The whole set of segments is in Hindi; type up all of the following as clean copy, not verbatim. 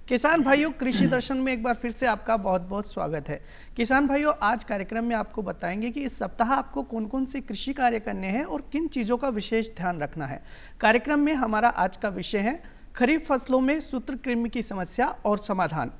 किसान भाइयों, कृषि दर्शन में एक बार फिर से आपका बहुत बहुत स्वागत है। किसान भाइयों, आज कार्यक्रम में आपको बताएंगे कि इस सप्ताह आपको कौन कौन से कृषि कार्य करने हैं और किन चीज़ों का विशेष ध्यान रखना है। कार्यक्रम में हमारा आज का विषय है खरीफ फसलों में सूत्रकृमि की समस्या और समाधान।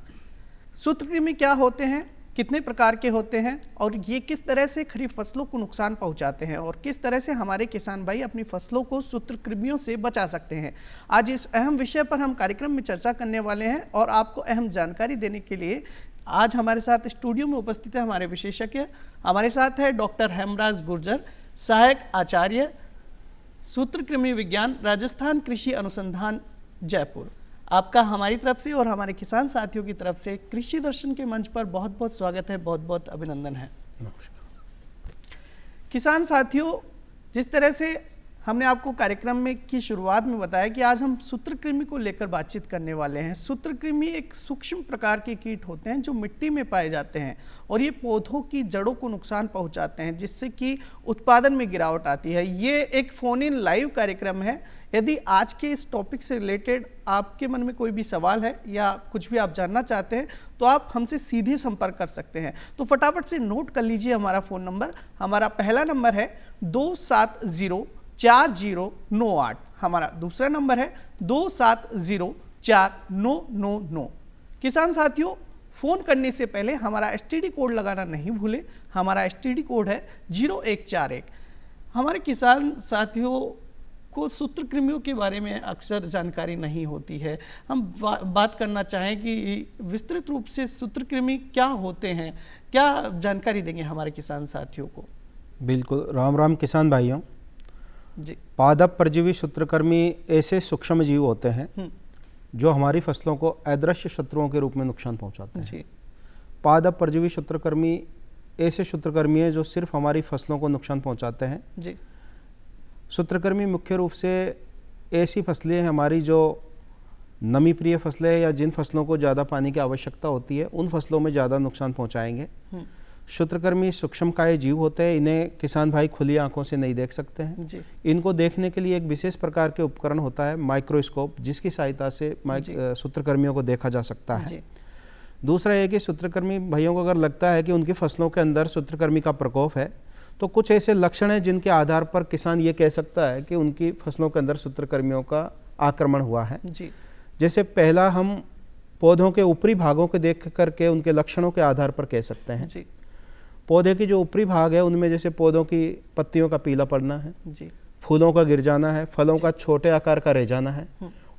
सूत्रकृमि क्या होते हैं, कितने प्रकार के होते हैं और ये किस तरह से खरीफ फसलों को नुकसान पहुंचाते हैं और किस तरह से हमारे किसान भाई अपनी फसलों को सूत्रकृमियों से बचा सकते हैं। आज इस अहम विषय पर हम कार्यक्रम में चर्चा करने वाले हैं और आपको अहम जानकारी देने के लिए आज हमारे साथ स्टूडियो में उपस्थित है हमारे विशेषज्ञ। हमारे साथ है डॉक्टर हेमराज गुर्जर, सहायक आचार्य सूत्रकृमि विज्ञान, राजस्थान कृषि अनुसंधान, जयपुर। आपका हमारी तरफ से और हमारे किसान साथियों की तरफ से कृषि दर्शन के मंच पर बहुत बहुत स्वागत है, बहुत बहुत अभिनंदन है। नमस्कार किसान साथियों, जिस तरह से हमने आपको कार्यक्रम में की शुरुआत में बताया कि आज हम सूत्रकृमि को लेकर बातचीत करने वाले हैं। सूत्रकृमि एक सूक्ष्म प्रकार के कीट होते हैं जो मिट्टी में पाए जाते हैं और ये पौधों की जड़ों को नुकसान पहुंचाते हैं, जिससे कि उत्पादन में गिरावट आती है। ये एक फोन इन लाइव कार्यक्रम है। यदि आज के इस टॉपिक से रिलेटेड आपके मन में कोई भी सवाल है या कुछ भी आप जानना चाहते हैं तो आप हमसे सीधे संपर्क कर सकते हैं। तो फटाफट से नोट कर लीजिए हमारा फ़ोन नंबर। हमारा पहला नंबर है 2704098। हमारा दूसरा नंबर है 2704999। किसान साथियों, फ़ोन करने से पहले हमारा STD कोड लगाना नहीं भूलें। हमारा STD कोड है 0141। हमारे किसान साथियों को सूत्रकृमियों के बारे में अक्सर जानकारी नहीं होती है। हम बात करना चाहें कि विस्तृत रूप से सूत्रकृमि क्या होते हैं, क्या जानकारी देंगे हमारे किसान साथियों को? बिल्कुल, राम राम किसान भाइयों जी। पादप परजीवी सूत्रकृमि ऐसे सूक्ष्म जीव होते हैं जो हमारी फसलों को अदृश्य शत्रुओं के रूप में नुकसान पहुंचाते हैं जी। पादप परजीवी सूत्रकृमि ऐसे सूत्रकृमि हैं जो सिर्फ हमारी फसलों को नुकसान पहुंचाते हैं जी। सूत्रकृमि मुख्य रूप से ऐसी फसलें हैं हमारी जो नमी प्रिय फसलें हैं या जिन फसलों को ज़्यादा पानी की आवश्यकता होती है, उन फसलों में ज़्यादा नुकसान पहुंचाएंगे। सूत्रकृमि सूक्ष्मकाय जीव होते हैं, इन्हें किसान भाई खुली आंखों से नहीं देख सकते हैं जी। इनको देखने के लिए एक विशेष प्रकार के उपकरण होता है, माइक्रोस्कोप, जिसकी सहायता से सूत्रकृमियों को देखा जा सकता है जी। दूसरा ये कि सूत्रकृमि भाइयों को अगर लगता है कि उनकी फसलों के अंदर सूत्रकृमि का प्रकोप है तो कुछ ऐसे लक्षण हैं जिनके आधार पर किसान ये कह सकता है कि उनकी फसलों के अंदर सूत्रकृमियों का आक्रमण हुआ है जी। जैसे पहला हम पौधों के ऊपरी भागों को देख करके उनके लक्षणों के आधार पर कह सकते हैं जी। पौधे की जो ऊपरी भाग है उनमें जैसे पौधों की पत्तियों का पीला पड़ना है जी। फूलों का गिर जाना है, फलों का छोटे आकार का रह जाना है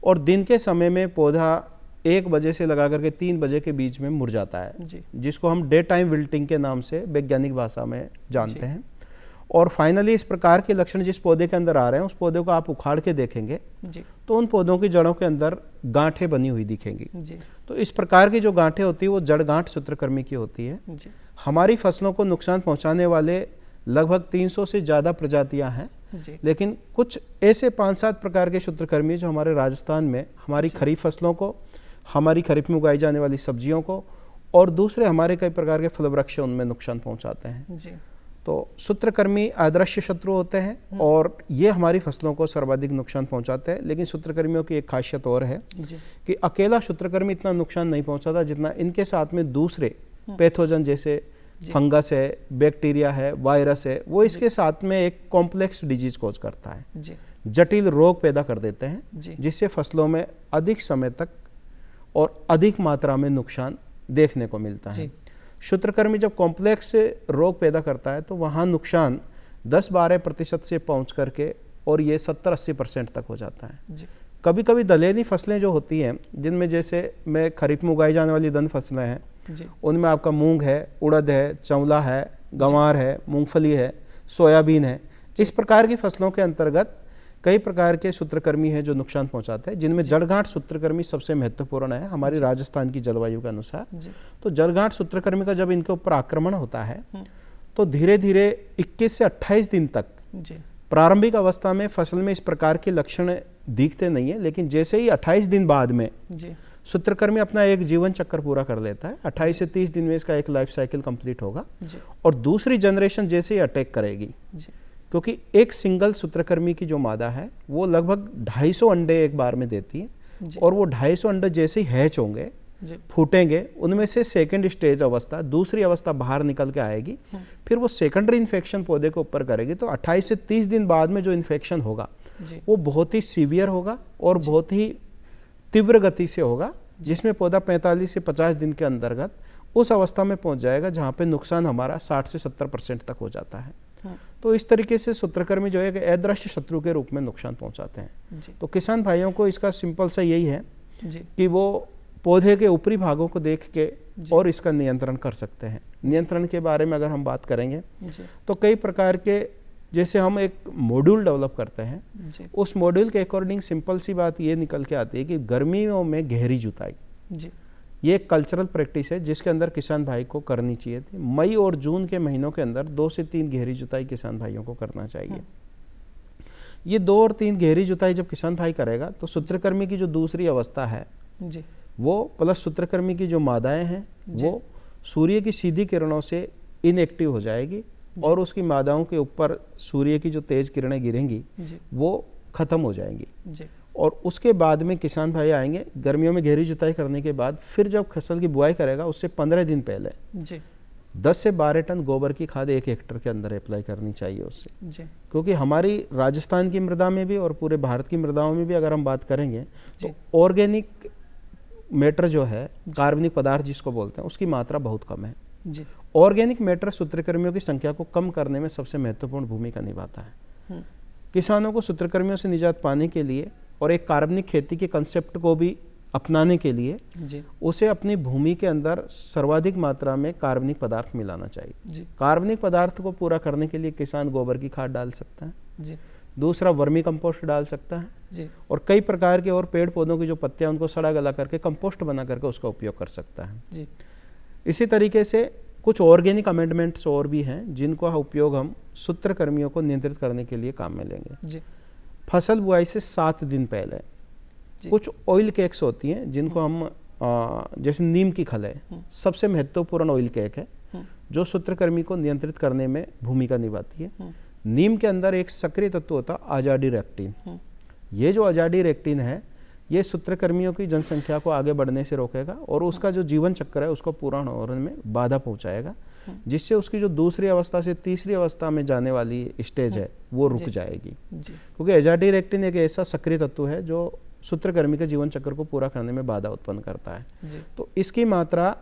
और दिन के समय में पौधा 1 बजे से लगा करके 3 बजे के बीच में मुरझाता है जी। जिसको हम डे टाइम विल्टिंग के नाम से वैज्ञानिक भाषा में जानते हैं। और फाइनली इस प्रकार के लक्षण जिस पौधे के अंदर आ रहे हैं उस पौधे को आप उखाड़ के देखेंगे जी। तो उन पौधों की जड़ों के अंदर गांठें बनी हुई दिखेंगी जी। तो इस प्रकार की जो गांठें होती है वो जड़ गांठ सूत्रकृमि की होती है जी। हमारी फसलों को नुकसान पहुंचाने वाले लगभग 300 से ज़्यादा प्रजातियां हैं जी। लेकिन कुछ ऐसे 5-7 प्रकार के सूत्रकृमि जो हमारे राजस्थान में हमारी खरीफ फसलों को, हमारी खरीफ में उगाई जाने वाली सब्जियों को और दूसरे हमारे कई प्रकार के फल वृक्ष उनमें नुकसान पहुंचाते हैं। जी। तो सूत्रकृमि अदृश्य शत्रु होते हैं और ये हमारी फसलों को सर्वाधिक नुकसान पहुंचाते हैं। लेकिन सूत्रकृमियों की एक खासियत और है जी। कि अकेला सूत्रकृमि इतना नुकसान नहीं पहुंचाता जितना इनके साथ में दूसरे पैथोजन जैसे फंगस है, बैक्टीरिया है, वायरस है, वो इसके साथ में एक कॉम्प्लेक्स डिजीज कॉज करता है जी। जटिल रोग पैदा कर देते हैं जी। जिससे फसलों में अधिक समय तक और अधिक मात्रा में नुकसान देखने को मिलता है। सूत्रकृमि जब कॉम्प्लेक्स रोग पैदा करता है तो वहाँ नुकसान 10-12% से पहुँच करके और ये 70-80% तक हो जाता है जी। कभी कभी दलहनी फसलें जो होती हैं जिनमें जैसे मैं खरीफ में उगाई जाने वाली दलहनी फसलें हैं जी। उनमें आपका मूंग है, उड़द है, चंवला है, गंवार है, मूंगफली है, सोयाबीन है, इस प्रकार की फसलों के अंतर्गत कई प्रकार के सूत्रकृमि हैं जो नुकसान पहुंचाते हैं जिनमें जड़गांठ सूत्रकृमि सबसे महत्वपूर्ण है हमारी राजस्थान की जलवायु के अनुसार। तो जड़गांठ सूत्रकृमि का जब इनके ऊपर आक्रमण होता है तो धीरे धीरे 21 से 28 दिन तक प्रारंभिक अवस्था में फसल में इस प्रकार के लक्षण दिखते नहीं है लेकिन जैसे ही 28 दिन बाद में सूत्रकृमि अपना एक जीवन चक्र पूरा कर लेता है। 28 से 30 दिन में इसका एक लाइफ साइकिल कंप्लीट होगा और दूसरी जनरेशन जैसे ही अटैक करेगी क्योंकि एक सिंगल सूत्रकृमि की जो मादा है वो लगभग 250 अंडे एक बार में देती है जी। और वो 250 अंडे जैसे ही हैच होंगे, जी। फूटेंगे, उनमें से सेकंड स्टेज अवस्था, दूसरी अवस्था बाहर निकल के आएगी, फिर वो सेकेंडरी इन्फेक्शन पौधे के ऊपर करेगी। तो 28 से 30 दिन बाद में जो इन्फेक्शन होगा जी। वो बहुत ही सीवियर होगा और बहुत ही तीव्र गति से होगा, जिसमें पौधा 45 से 50 दिन के अंतर्गत उस अवस्था में पहुंच जाएगा जहां पे नुकसान हमारा 60 से 70% तक हो जाता है। तो इस तरीके से सूत्रकृमि जो है कि अदृश्य शत्रु के रूप में नुकसान पहुंचाते हैं। जी। तो किसान भाइयों को इसका सिंपल सा यही है जी। कि वो पौधे के ऊपरी भागों को देख के और इसका नियंत्रण कर सकते हैं। नियंत्रण के बारे में अगर हम बात करेंगे तो कई प्रकार के, जैसे हम एक मॉड्यूल डेवलप करते हैं, उस मॉड्यूल के अकॉर्डिंग सिंपल सी बात ये निकल के आती है कि गर्मियों में गहरी जुताई, ये एक कल्चरल प्रैक्टिस है जिसके अंदर किसान भाई को करनी चाहिए थी। मई और जून के महीनों के अंदर 2 से 3 गहरी जुताई किसान भाइयों को करना चाहिए। ये 2 और 3 गहरी जुताई जब किसान भाई करेगा तो सूत्रकृमि की जो दूसरी अवस्था है वो प्लस सूत्रकृमि की जो मादाएं हैं वो सूर्य की सीधी किरणों से इनएक्टिव हो जाएगी और उसकी मादाओं के ऊपर सूर्य की जो तेज किरणें गिरेंगी वो खत्म हो जाएंगी। और उसके बाद में किसान भाई आएंगे गर्मियों में गहरी जुताई करने के बाद, फिर जब फसल की बुआई करेगा उससे 15 दिन पहले 10 से 12 टन गोबर की खाद 1 हेक्टर के अंदर अप्लाई करनी चाहिए उससे। क्योंकि हमारी राजस्थान की मृदा में भी और पूरे भारत की मृदाओं में भी अगर हम बात करेंगे तो ऑर्गेनिक मैटर जो है, कार्बनिक पदार्थ जिसको बोलते हैं, उसकी मात्रा बहुत कम है। ऑर्गेनिक मैटर सूत्रकृमियों की संख्या को कम करने में सबसे महत्वपूर्ण भूमिका निभाता है। किसानों को सूत्रकृमियों से निजात पाने के लिए और एक कार्बनिक खेती के कंसेप्ट को भी अपनाने के लिए उसे अपनी भूमि के अंदर सर्वाधिक मात्रा में कार्बनिक पदार्थ मिलाना चाहिए। कार्बनिक पदार्थ को पूरा करने के लिए किसान गोबर की खाद डाल सकता है, दूसरा वर्मी कंपोस्ट डाल सकता है और कई प्रकार के और पेड़ पौधों की जो पत्तियां उनको सड़ा गला करके कंपोस्ट बना करके उसका उपयोग कर सकता है। इसी तरीके से कुछ ऑर्गेनिक अमेंडमेंट्स और भी हैं जिनको उपयोग हम सूत्रकृमियों को नियंत्रित करने के लिए काम में लेंगे। फसल बुआई से 7 दिन पहले कुछ ऑयल केक्स होती हैं जिनको हम जैसे नीम की खल है, सबसे महत्वपूर्ण ऑयल केक है जो सूत्रकृमि को नियंत्रित करने में भूमिका निभाती है। नीम के अंदर एक सक्रिय तत्व होता है अजाडिरेक्टिन। ये जो अजाडिरेक्टिन है ये सूत्रकृमियों की जनसंख्या को आगे बढ़ने से रोकेगा और उसका जो जीवन चक्र है उसको पूरा होने में बाधा पहुंचाएगा, जिससे उसकी जो दूसरी अवस्था से तीसरी अवस्था में जाने वाली स्टेज है वो रुक जाएगी। क्योंकि अजाडिरेक्टिन एक ऐसा सक्रिय तत्व है जो सूत्रकृमि के जीवन चक्र को पूरा करने में बाधा उत्पन्न करता है। तो इसकी मात्रा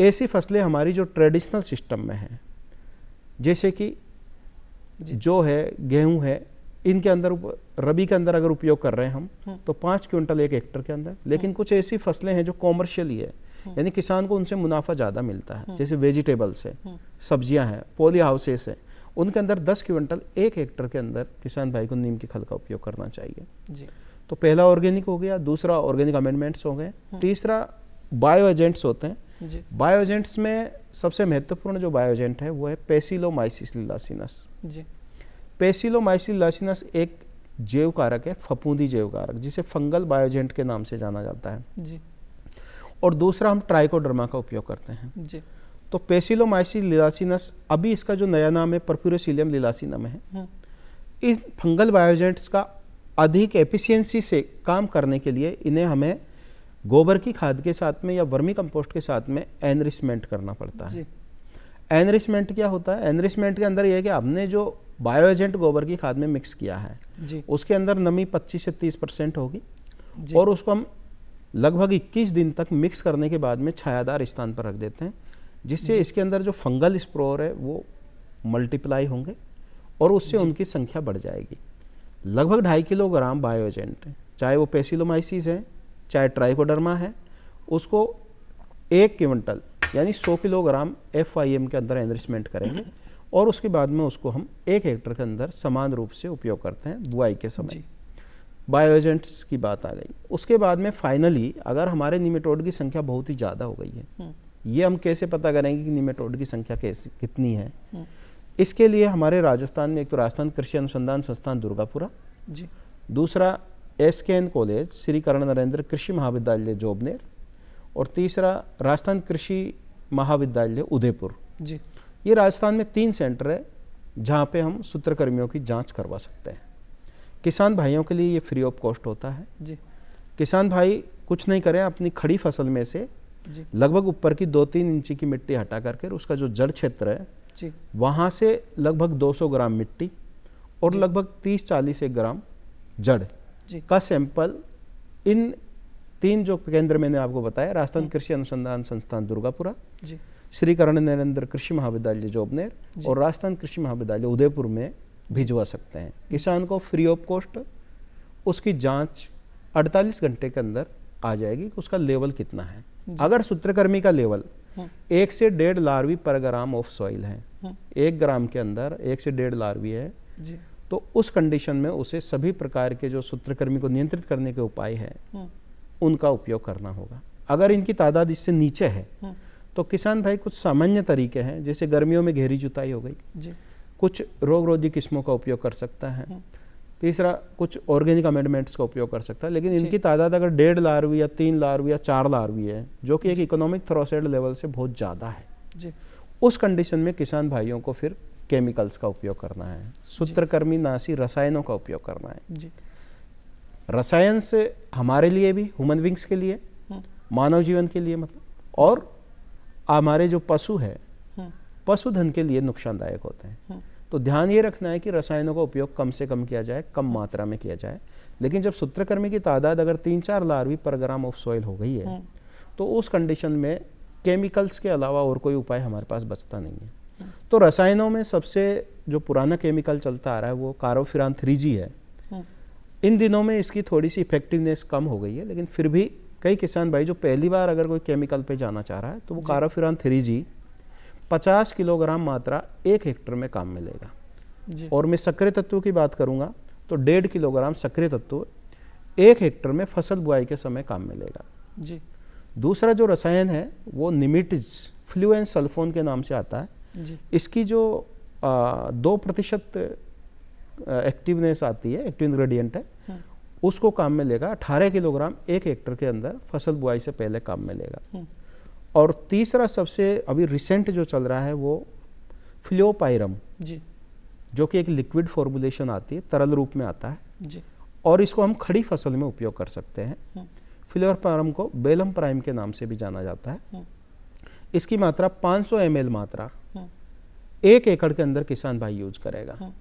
ऐसी फसलें हमारी जो ट्रेडिशनल सिस्टम में है, जैसे कि जो है गेहूं है, इनके अंदर रबी के अंदर अगर उपयोग कर रहे हैं हम तो 5 क्विंटल 1 हेक्टर के अंदर। लेकिन कुछ ऐसी फसलें हैं जो कॉमर्शियली है, यानी किसान को उनसे मुनाफा ज़्यादा मिलता है, जैसे वेजिटेबल्स है, सब्जियां हैं, पॉली हाउसेस है, उनके अंदर 10 क्विंटल 1 हेक्टर के अंदर किसान भाई को नीम की खल का उपयोग करना चाहिए। तो पहला ऑर्गेनिक हो गया, दूसरा ऑर्गेनिक अमेंडमेंट्स हो गए, तीसरा बायो एजेंट्स होते हैं। बायो एजेंट्स में सबसे महत्वपूर्ण जो बायो एजेंट है वो है पेसिलोमाइसिस लिलासिनस। पेसिलोमाइसिस लिलासिनस एक जैव कारक है, फफूंदी जैव कारक, जिसे फंगल बायोजेंट के नाम से जाना जाता है। और दूसरा हम ट्राइकोडर्मा का उपयोग करते हैं। तो पेसिलोमाइसिस लिलासिनस, अभी इसका जो नया नाम है परफ्यूरोसीलियम लिलासिनम है। इस फंगल बायोजेंट्स का अधिक एफिशिएंसी से काम करने के लिए इन्हें हमें गोबर की खाद के साथ में या वर्मी कंपोस्ट के साथ में एनरिचमेंट करना पड़ता है। एनरिचमेंट क्या होता है? एनरिचमेंट के अंदर यह है कि हमने जो बायो एजेंट गोबर की खाद में मिक्स किया है उसके अंदर नमी 25 से 30% होगी और उसको हम लगभग 21 दिन तक मिक्स करने के बाद में छायादार स्थान पर रख देते हैं, जिससे इसके अंदर जो फंगल स्पोर है वो मल्टीप्लाई होंगे और उससे उनकी संख्या बढ़ जाएगी। लगभग 2.5 किलोग्राम बायो एजेंट है, चाहे वो पेसिलोमाइसिस है चाहे ट्राइकोडर्मा है, उसको 1 क्विंटल यानी 100 किलोग्राम FIM के अंदर एनरिचमेंट करेंगे और उसके बाद में उसको हम 1 हेक्टर के अंदर समान रूप से उपयोग करते हैं बुआई के समय। बायो एजेंट्स की बात आ गई। उसके बाद में फाइनली अगर हमारे निमेटोड की संख्या बहुत ही ज़्यादा हो गई है, ये हम कैसे पता करेंगे कि निमेटोड की संख्या कितनी है? इसके लिए हमारे राजस्थान में एक तो राजस्थान कृषि अनुसंधान संस्थान दुर्गापुरा, दूसरा SKN कॉलेज श्री कर्ण नरेंद्र कृषि महाविद्यालय जोबनेर और तीसरा राजस्थान कृषि महाविद्यालय उदयपुर। ये राजस्थान में 3 सेंटर है जहाँ पे हम सूत्रकृमियों की जांच करवा सकते हैं। किसान भाइयों के लिए ये फ्री ऑफ कॉस्ट होता है। किसान भाई कुछ नहीं करें, अपनी खड़ी फसल में से जी लगभग ऊपर की 2-3 इंची की मिट्टी हटा करके उसका जो जड़ क्षेत्र है जी वहाँ से लगभग 200 ग्राम मिट्टी और लगभग 30-40 ग्राम जड़ जी का सैंपल इन 3 जो केंद्र मैंने आपको बताया, राजस्थान कृषि अनुसंधान संस्थान दुर्गापुरा, जी श्री कर्ण नरेंद्र कृषि महाविद्यालय जोबनेर और राजस्थान कृषि महाविद्यालय उदयपुर में भिजवा सकते हैं। किसान को फ्री ऑफ कॉस्ट उसकी जांच 48 घंटे के अंदर आ जाएगी कि उसका लेवल कितना है। अगर सूत्रकृमि का लेवल 1 से 1.5 लार्वी पर ग्राम ऑफ सॉइल है, 1 ग्राम के अंदर 1 से 1.5 लार्वी है जी तो उस कंडीशन में उसे सभी प्रकार के जो सूत्रकृमि को नियंत्रित करने के उपाय हैं उनका उपयोग करना होगा। अगर इनकी तादाद इससे नीचे है तो किसान भाई कुछ सामान्य तरीके हैं, जैसे गर्मियों में गहरी जुताई हो गई जी कुछ रोग रोधी किस्मों का उपयोग कर सकता है, तीसरा कुछ ऑर्गेनिक अमेंडमेंट्स का उपयोग कर सकता है। लेकिन इनकी तादाद अगर 1.5 लार्वी या 3 लार्वी या 4 लार्वी है जो कि एक इकोनॉमिक थ्रेशोल्ड लेवल से बहुत ज़्यादा है, जी उस कंडीशन में किसान भाइयों को फिर केमिकल्स का उपयोग करना है, सूत्रकृमि नाशी रसायनों का उपयोग करना है। जी रसायन से हमारे लिए भी, ह्यूमन बींग्स के लिए, मानव जीवन के लिए मतलब, और हमारे जो पशु है पशुधन के लिए नुकसानदायक होते हैं। तो ध्यान ये रखना है कि रसायनों का उपयोग कम से कम किया जाए, कम मात्रा में किया जाए। लेकिन जब सूत्रकृमि की तादाद अगर 3-4 लार्वी पर ग्राम ऑफ सॉइल हो गई है तो उस कंडीशन में केमिकल्स के अलावा और कोई उपाय हमारे पास बचता नहीं है। तो रसायनों में सबसे जो पुराना केमिकल चलता आ रहा है वो कार्बोफ्यूरॉन 3G है। इन दिनों में इसकी थोड़ी सी इफेक्टिवनेस कम हो गई है, लेकिन फिर भी कई किसान भाई जो पहली बार अगर कोई केमिकल पे जाना चाह रहा है तो वो कार्बोफ्यूरॉन 3G 50 किलोग्राम मात्रा 1 हेक्टेयर में काम मिलेगा जी और मैं सक्रिय तत्व की बात करूंगा तो 1.5 किलोग्राम सक्रिय तत्व 1 हेक्टेयर में फसल बुआई के समय काम मिलेगा। जी दूसरा जो रसायन है वो निमिटिज फ्लूएन सल्फोन के नाम से आता है। जी इसकी जो 2% एक्टिवनेस आती है, एक्टिव इंग्रेडिएंट है, उसको काम में लेगा 18 किलोग्राम 1 हेक्टेयर के अंदर फसल बुआई से पहले काम में लेगा। और तीसरा सबसे अभी रिसेंट जो चल रहा है वो फ्लोपाइरम जी जो कि एक लिक्विड फॉर्मुलेशन आती है, तरल रूप में आता है जी और इसको हम खड़ी फसल में उपयोग कर सकते हैं। फ्लोपाइरम को बेलम प्राइम के नाम से भी जाना जाता है। इसकी मात्रा 500 ml मात्रा 1 एकड़ के अंदर किसान भाई यूज करेगा।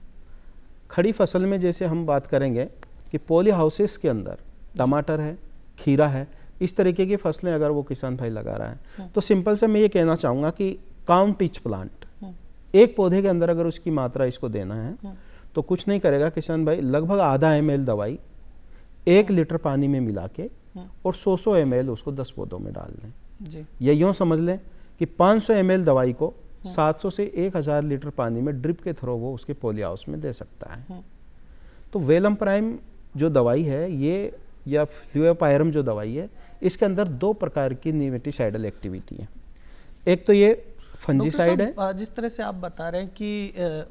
खड़ी फसल में जैसे हम बात करेंगे कि पॉली हाउसेस के अंदर टमाटर है, खीरा है, इस तरीके की फसलें अगर वो किसान भाई लगा रहा है तो सिंपल से मैं ये कहना चाहूँगा कि काउंट ईच प्लांट, एक पौधे के अंदर अगर उसकी मात्रा इसको देना है तो कुछ नहीं करेगा किसान भाई, लगभग आधा ml दवाई 1 लीटर पानी में मिला के और 100 ml उसको 10 पौधों में डाल दें। जी ये यूँ समझ लें कि 500 ml दवाई को 700 से 1000 लीटर पानी में ड्रिप के थ्रू वो उसके पॉली हाउस में दे सकता है। तो वेलम प्राइम जो दवाई है ये या फ्लोपाइरम जो दवाई है इसके अंदर 2 प्रकार की निमेटिसाइडल एक्टिविटी है। एक तो ये फंजीसाइड है। जिस तरह से आप बता रहे हैं कि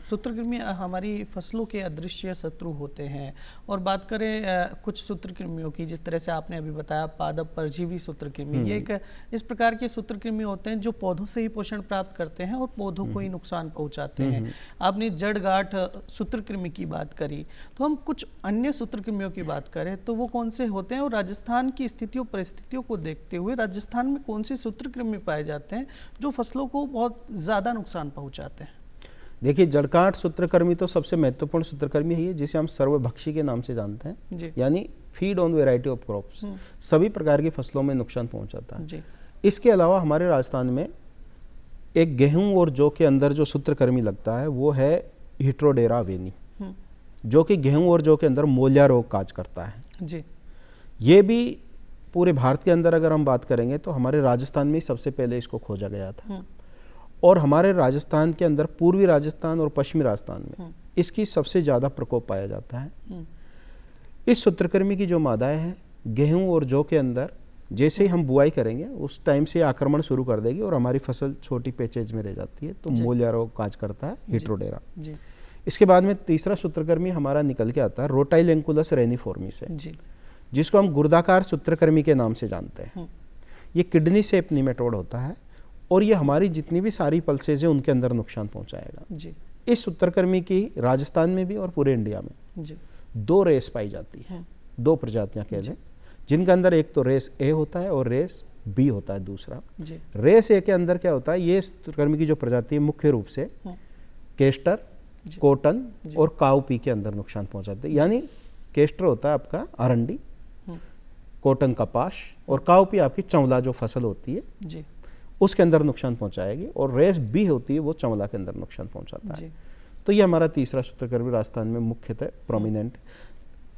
सूत्रकृमि हमारी फसलों के अदृश्य शत्रु होते हैं, और बात करें कुछ सूत्रकृमियों की, जिस तरह से आपने अभी बताया पादप परजीवी सूत्रकृमि, ये एक इस प्रकार के सूत्रकृमि होते हैं जो पौधों से ही पोषण प्राप्त करते हैं और पौधों को ही नुकसान पहुंचाते हैं। आपने जड़ गांठ सूत्रकृमि की बात करी, तो हम कुछ अन्य सूत्रकृमियों की बात करें तो वो कौन से होते हैं, और राजस्थान की स्थितियों परिस्थितियों को देखते हुए राजस्थान में कौन से सूत्रकृमि पाए जाते हैं जो फसलों को बहुत ज़्यादा नुकसान पहुँचाते हैं? देखिए, जड़कांठ सूत्रकृमि तो सबसे महत्वपूर्ण सूत्रकृमि है, जिसे हम सर्वभक्षी के नाम से जानते हैं, यानी feed on variety of crops, सभी प्रकार की फसलों में नुकसान पहुंचाता है जी। इसके अलावा हमारे राजस्थान में एक गेहूं और जौ के अंदर जो सूत्रकृमि लगता है वो है हिट्रोडेरा वेनी, जो कि गेहूं और जौ के अंदर मोलिया रोग काज करता है जी। ये भी पूरे भारत के अंदर अगर हम बात करेंगे तो हमारे राजस्थान में सबसे पहले इसको खोजा गया था, और हमारे राजस्थान के अंदर पूर्वी राजस्थान और पश्चिमी राजस्थान में इसकी सबसे ज़्यादा प्रकोप पाया जाता है। इस सूत्रकृमि की जो मादाएं हैं गेहूं और जौ के अंदर जैसे ही हम बुआई करेंगे उस टाइम से आक्रमण शुरू कर देगी और हमारी फसल छोटी पैचेज में रह जाती है, तो मोलिया रोग काज करता है, हिट्रोडेरा। इसके बाद में तीसरा सूत्रकृमि हमारा निकल के आता है रोटाइलेंकुलस रेनिफॉर्मिस है, जिसको हम गुर्दाकार सूत्रकृमि के नाम से जानते हैं। ये किडनी शेप निमेटोड होता है और ये हमारी जितनी भी सारी पल्सेज हैं उनके अंदर नुकसान पहुंचाएगा जी। इस सूत्रकृमि की राजस्थान में भी और पूरे इंडिया में जी 2 रेस पाई जाती है। दो प्रजातियां कह दें, जिनके अंदर एक तो रेस ए होता है और रेस बी होता है दूसरा। रेस ए के अंदर क्या होता है, ये सूत्रकृमि की जो प्रजाति है मुख्य रूप से केस्टर, कॉटन और काउपी के अंदर नुकसान पहुंचाते हैं। यानी केस्टर होता है आपका अरंडी, कॉटन कपास, और काउपी आपकी चंवला जो फसल होती है जी, उसके अंदर नुकसान पहुंचाएगी, और रेस बी होती है वो चंवला के अंदर नुकसान पहुंचाता है। तो ये हमारा तीसरा सूत्रकृमि राजस्थान में मुख्यतः प्रोमिनेंट।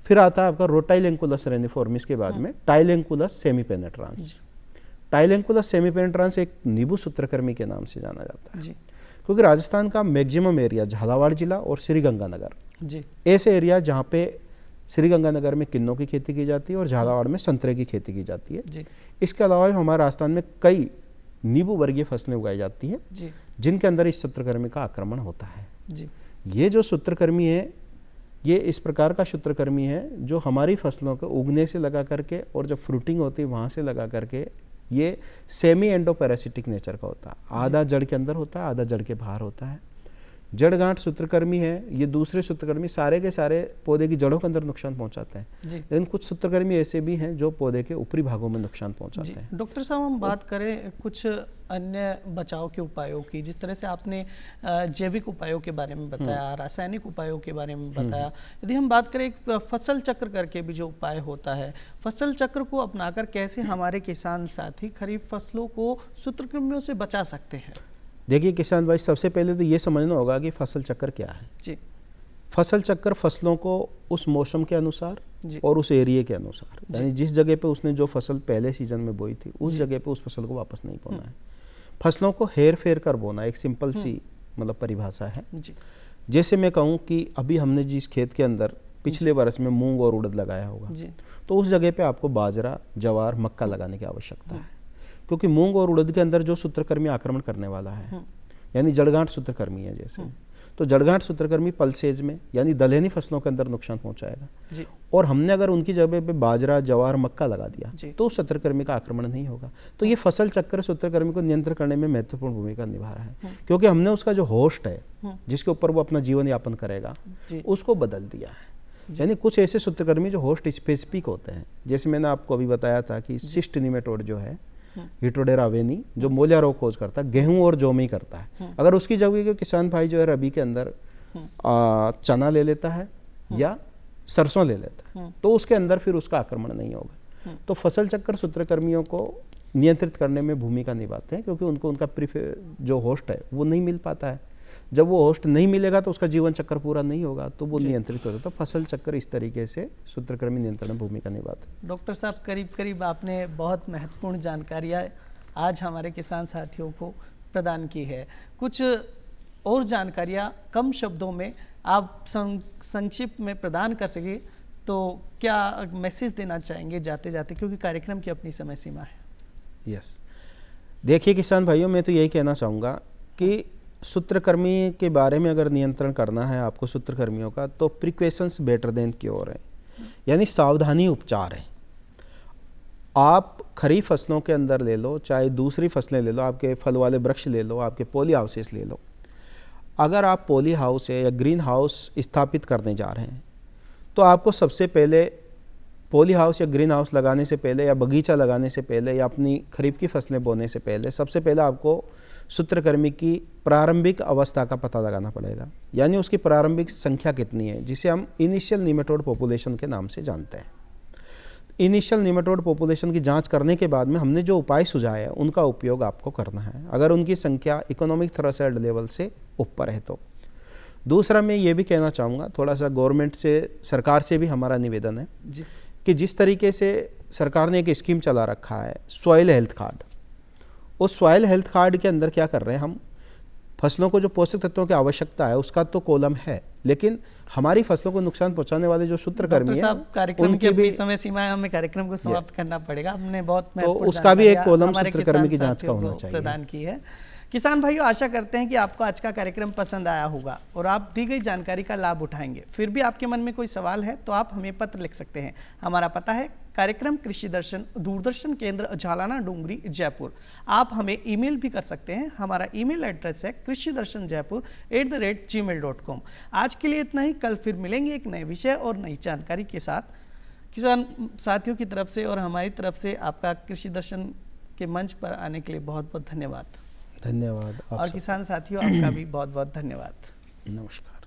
फिर आता है आपका रोटाइलेंकुलस रेनिफॉर्मिस के बाद में टाइलेंकुलस सेमीपेनेट्रांस। टाइलेंकुलस सेमीपेनेट्रांस एक नींबू सूत्रकृमि के नाम से जाना जाता है, क्योंकि राजस्थान का मैक्सिमम एरिया झालावाड़ जिला और श्रीगंगानगर ऐसे एरिया जहाँ पे श्रीगंगानगर में किन्नों की खेती की जाती है और झालावाड़ में संतरे की खेती की जाती है। इसके अलावा हमारे राजस्थान में कई नींबू वर्गीय फसलें उगाई जाती हैं जिनके अंदर इस सूत्रकृमि का आक्रमण होता है। ये जो सूत्रकृमि है ये इस प्रकार का सूत्रकृमि है जो हमारी फसलों को उगने से लगा करके और जब फ्रूटिंग होती है वहाँ से लगा करके ये सेमी एंडोपैरासिटिक नेचर का होता है, आधा जड़ के अंदर होता है आधा जड़ के बाहर होता है। जड़ गांठ सूत्रकृमि है, ये दूसरे सूत्रकृमि सारे के सारे पौधे की जड़ों के अंदर नुकसान पहुंचाते हैं, लेकिन कुछ सूत्रकृमि ऐसे भी हैं जो पौधे के ऊपरी भागों में नुकसान पहुंचाते हैं। डॉक्टर साहब हम बात करें कुछ अन्य बचाव के उपायों की, जिस तरह से आपने जैविक उपायों के बारे में बताया, रासायनिक उपायों के बारे में बताया, यदि हम बात करें फसल चक्र करके भी जो उपाय होता है, फसल चक्र को अपनाकर कैसे हमारे किसान साथी खरीफ फसलों को सूत्रकृमियों से बचा सकते हैं? देखिए किसान भाई, सबसे पहले तो ये समझना होगा कि फसल चक्र क्या है जी। फसल चक्र फसलों को उस मौसम के अनुसार और उस एरिया के अनुसार, यानी जिस जगह पे उसने जो फसल पहले सीजन में बोई थी उस जगह पे उस फसल को वापस नहीं बोना है, फसलों को हेर फेर कर बोना, एक सिंपल सी मतलब परिभाषा है। जैसे मैं कहूँ कि अभी हमने जिस खेत के अंदर पिछले वर्ष में मूंग और उड़द लगाया होगा तो उस जगह पे आपको बाजरा, जवार, मक्का लगाने की आवश्यकता है, क्योंकि मूंग और उड़द के अंदर जो सूत्रकृमि आक्रमण करने वाला है यानी जड़गांठ सूत्रकृमि है जैसे, तो जड़गांठ सूत्रकृमि पल्सेज में यानी दलहनी फसलों के अंदर नुकसान पहुंचाएगा। और हमने अगर उनकी जगह पे बाजरा, जवार, मक्का लगा दिया तो उस सूत्रकृमि का आक्रमण नहीं होगा। तो ये फसल चक्र सूत्रकृमि को नियंत्रण करने में महत्वपूर्ण भूमिका निभा रहा है, क्योंकि हमने उसका जो होस्ट है जिसके ऊपर वो अपना जीवन यापन करेगा उसको बदल दिया है। यानी कुछ ऐसे सूत्रकृमि जो होस्ट स्पेसिफिक होते हैं, जैसे मैंने आपको अभी बताया था कि सिस्ट निमेटोड जो है हिटोडेरा वेनी जो मोलिया रोग खोज करता है, गेहूं और जौ में ही करता है, अगर उसकी जगह के किसान भाई जो है रबी के अंदर चना ले लेता है या सरसों ले लेता है तो उसके अंदर फिर उसका आक्रमण नहीं होगा। तो फसल चक्र सूत्रकृमियों को नियंत्रित करने में भूमिका निभाते हैं, क्योंकि उनको उनका जो होस्ट है वो नहीं मिल पाता है। जब वो होस्ट नहीं मिलेगा तो उसका जीवन चक्र पूरा नहीं होगा, तो वो नियंत्रित होता है। तो फसल चक्र इस तरीके से सूत्रकृमि नियंत्रण में भूमिका निभाते हैं। डॉक्टर साहब, करीब करीब आपने बहुत महत्वपूर्ण जानकारियाँ आज हमारे किसान साथियों को प्रदान की है। कुछ और जानकारियाँ कम शब्दों में आप संक्षिप्त में प्रदान कर सके तो क्या मैसेज देना चाहेंगे जाते जाते, क्योंकि कार्यक्रम की अपनी समय सीमा है। यस, देखिए किसान भाइयों, मैं तो यही कहना चाहूँगा कि सूत्रकृमि के बारे में अगर नियंत्रण करना है आपको सूत्रकृमियों का, तो प्रिकॉशंस बेटर देन क्योर है, यानी सावधानी उपचार है। आप खरीफ फसलों के अंदर ले लो, चाहे दूसरी फसलें ले लो, आपके फल वाले वृक्ष ले लो, आपके पॉली हाउसेस ले लो, अगर आप पॉली हाउस है या ग्रीन हाउस स्थापित करने जा रहे हैं तो आपको सबसे पहले पॉली हाउस या ग्रीन हाउस लगाने से पहले या बगीचा लगाने से पहले या अपनी खरीफ की फसलें बोने से पहले सबसे पहले आपको सूत्रकृमि की प्रारंभिक अवस्था का पता लगाना पड़ेगा, यानी उसकी प्रारंभिक संख्या कितनी है, जिसे हम इनिशियल निमेटोड पॉपुलेशन के नाम से जानते हैं। इनिशियल निमेटोड पॉपुलेशन की जांच करने के बाद में हमने जो उपाय सुझाए हैं उनका उपयोग आपको करना है, अगर उनकी संख्या इकोनॉमिक थ्रेशोल्ड लेवल से ऊपर है तो। दूसरा मैं ये भी कहना चाहूँगा, थोड़ा सा गवर्नमेंट से, सरकार से भी हमारा निवेदन है कि जिस तरीके से सरकार ने एक स्कीम चला रखा है सॉइल हेल्थ कार्ड, उस सॉइल हेल्थ कार्ड के अंदर क्या कर रहे हैं हम, फसलों को जो पोषक तत्वों की आवश्यकता है उसका तो कॉलम है, लेकिन हमारी फसलों को नुकसान पहुंचाने वाले जो सूत्रकृमि हैं कार्यक्रम की भी समय सीमा है, हमें कार्यक्रम को समाप्त करना पड़ेगा। हमने बहुत तो उसका भी एक कॉलम सूत्रकृमि की जांच का होना चाहिए प्रदान की है। किसान भाइयों, आशा करते हैं कि आपको आज का कार्यक्रम पसंद आया होगा और आप दी गई जानकारी का लाभ उठाएंगे। फिर भी आपके मन में कोई सवाल है तो आप हमें पत्र लिख सकते हैं। हमारा पता है कार्यक्रम कृषि दर्शन, दूरदर्शन केंद्र, झालाना डूंगरी, जयपुर। आप हमें ईमेल भी कर सकते हैं। हमारा ईमेल एड्रेस है krishidarshanjaipur@gmail.com। आज के लिए इतना ही। कल फिर मिलेंगे एक नए विषय और नई जानकारी के साथ। किसान साथियों की तरफ से और हमारी तरफ से आपका कृषि दर्शन के मंच पर आने के लिए बहुत बहुत धन्यवाद। धन्यवाद। और किसान साथियों आपका भी बहुत बहुत धन्यवाद। नमस्कार।